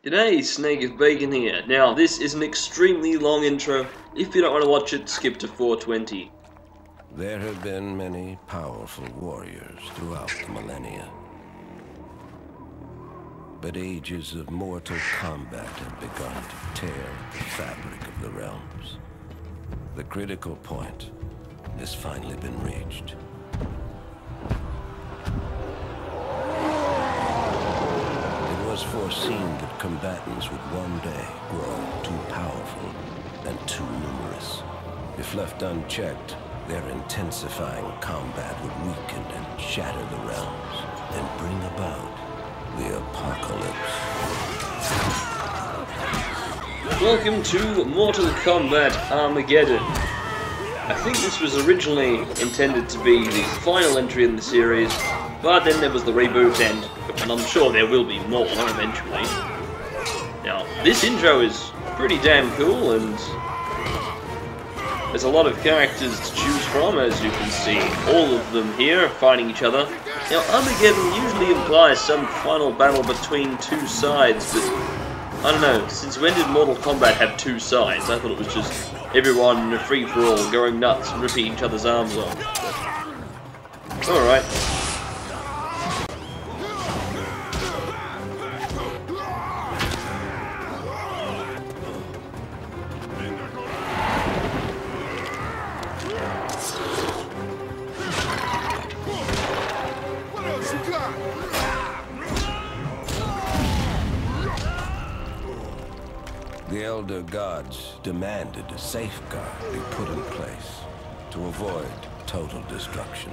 G'day, Snake of Bacon here. Now, this is an extremely long intro. If you don't want to watch it, skip to 420. There have been many powerful warriors throughout the millennia. But ages of mortal combat have begun to tear the fabric of the realms. The critical point has finally been reached. It was foreseen that combatants would one day grow too powerful and too numerous. If left unchecked, their intensifying combat would weaken and shatter the realms and bring about the apocalypse. Welcome to Mortal Kombat Armageddon. I think this was originally intended to be the final entry in the series, but then there was the reboot and I'm sure there will be more eventually. Now, this intro is pretty damn cool and there's a lot of characters to choose from, as you can see. All of them here fighting each other. Now, Armageddon usually implies some final battle between two sides, but I don't know, since when did Mortal Kombat have two sides? I thought it was just everyone in a free-for-all going nuts and ripping each other's arms off. Alright. The Elder Gods demanded a safeguard be put in place to avoid total destruction.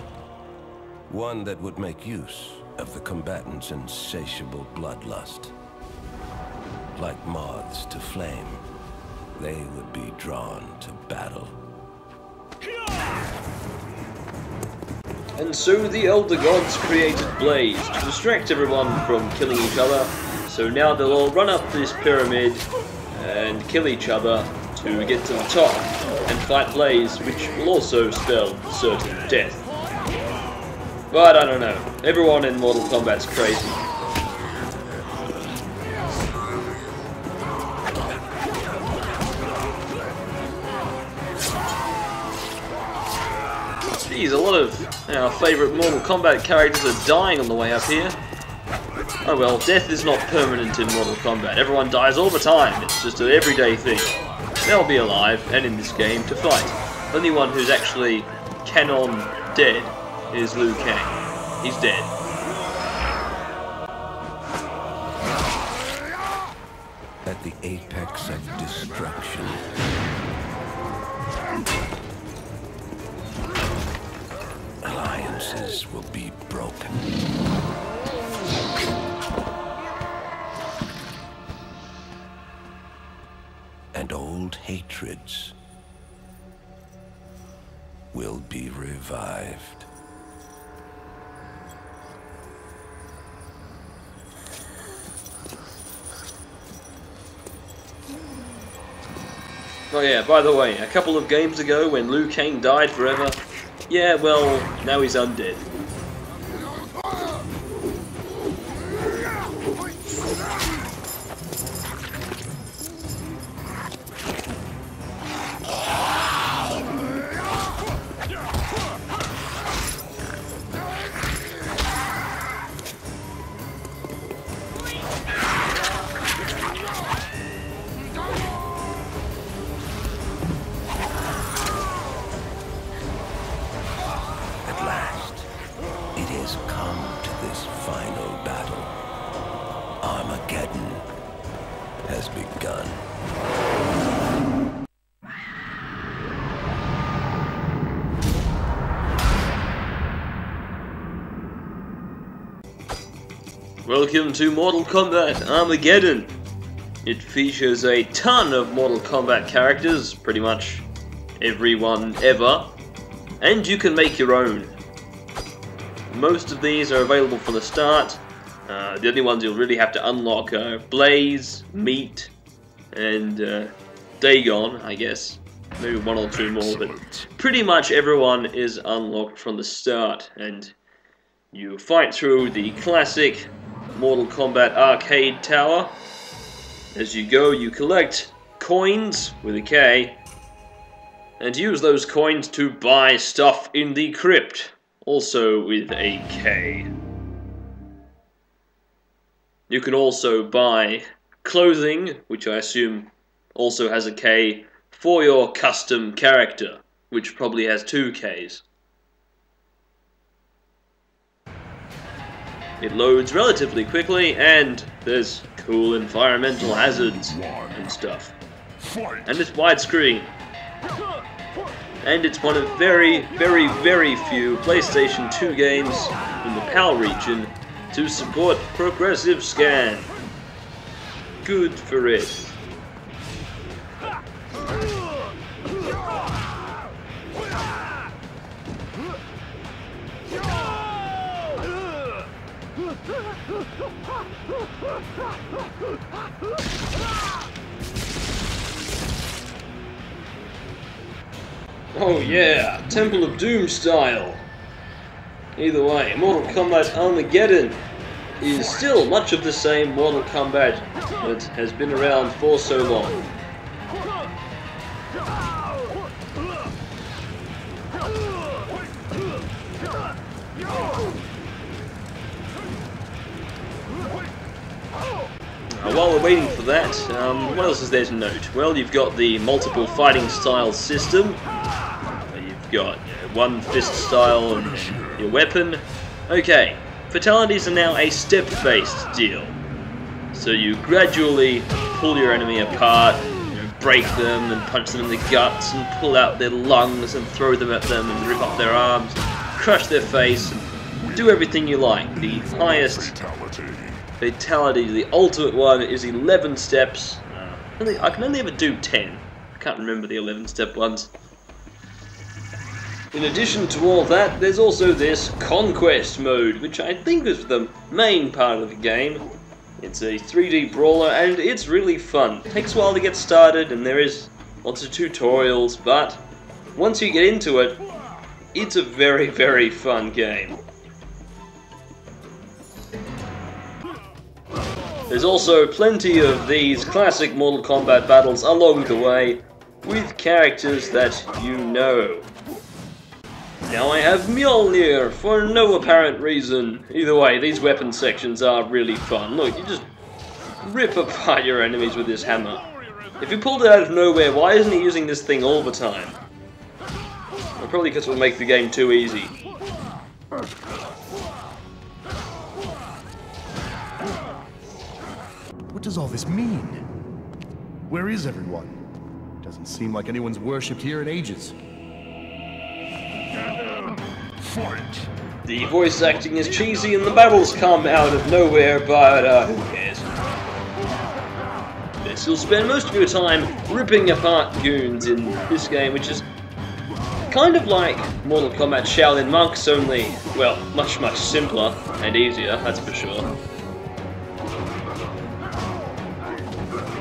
One that would make use of the combatants' insatiable bloodlust. Like moths to flame, they would be drawn to battle. And so the Elder Gods created Blaze to distract everyone from killing each other. So now they'll all run up this pyramid and kill each other to get to the top and fight Blaze, which will also spell certain death. But I don't know, everyone in Mortal Kombat's crazy. Geez, a lot of our favourite Mortal Kombat characters are dying on the way up here. Oh well, death is not permanent in Mortal Kombat. Everyone dies all the time. It's just an everyday thing. They'll be alive, and in this game, to fight. Only one who's actually canon dead is Liu Kang. He's dead. At the apex of destruction, alliances will be broken. And old hatreds will be revived. Oh yeah, by the way, a couple of games ago when Liu Kang died forever, yeah, well, now he's undead. Armageddon has begun. Welcome to Mortal Kombat Armageddon. It features a ton of Mortal Kombat characters, pretty much everyone ever, and you can make your own. Most of these are available from the start. The only ones you'll really have to unlock are Blaze, Meat, and Dagon, I guess. Maybe one or two more, but pretty much everyone is unlocked from the start, and you fight through the classic Mortal Kombat arcade tower, As you go, you collect coins with a K, and use those coins to buy stuff in the crypt, also with a K. You can also buy clothing, which I assume also has a K, for your custom character, which probably has 2 Ks. It loads relatively quickly, and there's cool environmental hazards and stuff. And it's widescreen. And it's one of very, very, very few PlayStation 2 games in the PAL region to support progressive scan. Good for it. Oh yeah, Temple of Doom style. Either way, Mortal Kombat Armageddon is still much of the same Mortal Kombat that has been around for so long. While we're waiting for that, what else is there to note? Well, you've got the multiple fighting style system. You've got one fist style and your weapon. Okay, fatalities are now a step-based deal. So you gradually pull your enemy apart, break them and punch them in the guts and pull out their lungs and throw them at them and rip up their arms, crush their face, and do everything you like. The highest fatality, the ultimate one, is 11 steps. I can only ever do 10. I can't remember the 11-step ones. In addition to all that, there's also this Conquest mode, which I think is the main part of the game. It's a 3D brawler, and it's really fun. It takes a while to get started, and there is lots of tutorials, but once you get into it, it's a very, very fun game. There's also plenty of these classic Mortal Kombat battles along the way, with characters that you know. Now I have Mjolnir for no apparent reason. Either way, these weapon sections are really fun. Look, you just rip apart your enemies with this hammer. If he pulled it out of nowhere, why isn't he using this thing all the time? Well, probably because it will make the game too easy. What does all this mean? Where is everyone? Doesn't seem like anyone's worshipped here in ages. Fight. The voice acting is cheesy and the battles come out of nowhere, but who cares? Yes, you'll spend most of your time ripping apart goons in this game, which is kind of like Mortal Kombat Shaolin Monks, only, well, much, much simpler and easier, that's for sure.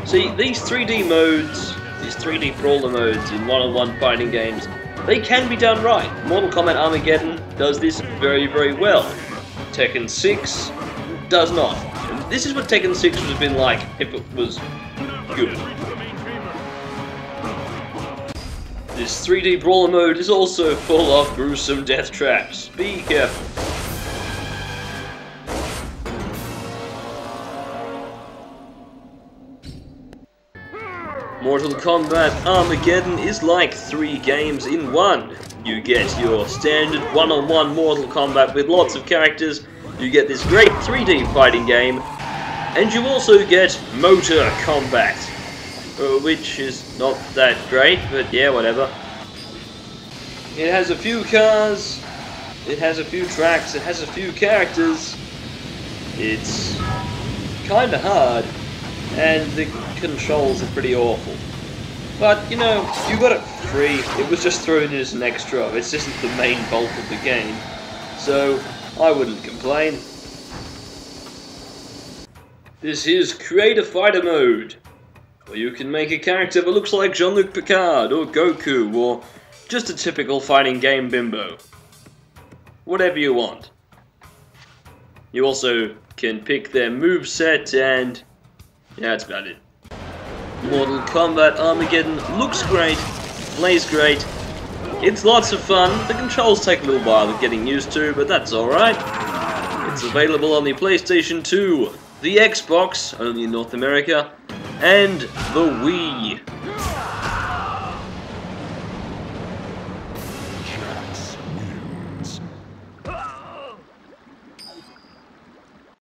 See, these 3D modes, these 3D brawler modes in one-on-one fighting games, they can be done right. Mortal Kombat Armageddon does this very, very well. Tekken 6 does not. And this is what Tekken 6 would have been like if it was good. This 3D brawler mode is also full of gruesome death traps. Be careful. Mortal Kombat Armageddon is like 3 games in one. You get your standard one-on-one Mortal Kombat with lots of characters, you get this great 3D fighting game, and you also get Motor Combat, which is not that great, but yeah, whatever. It has a few cars, it has a few tracks, it has a few characters. It's kinda hard, and the controls are pretty awful. But, you know, you got it free. It was just thrown in as an extra. This isn't the main bulk of the game. So, I wouldn't complain. This is Creator Fighter mode, where you can make a character that looks like Jean-Luc Picard, or Goku, or just a typical fighting game bimbo. Whatever you want. You also can pick their moveset and yeah, that's about it. Mortal Kombat Armageddon looks great, plays great, it's lots of fun. The controls take a little while of getting used to, but that's alright. It's available on the PlayStation 2, the Xbox, only in North America, and the Wii.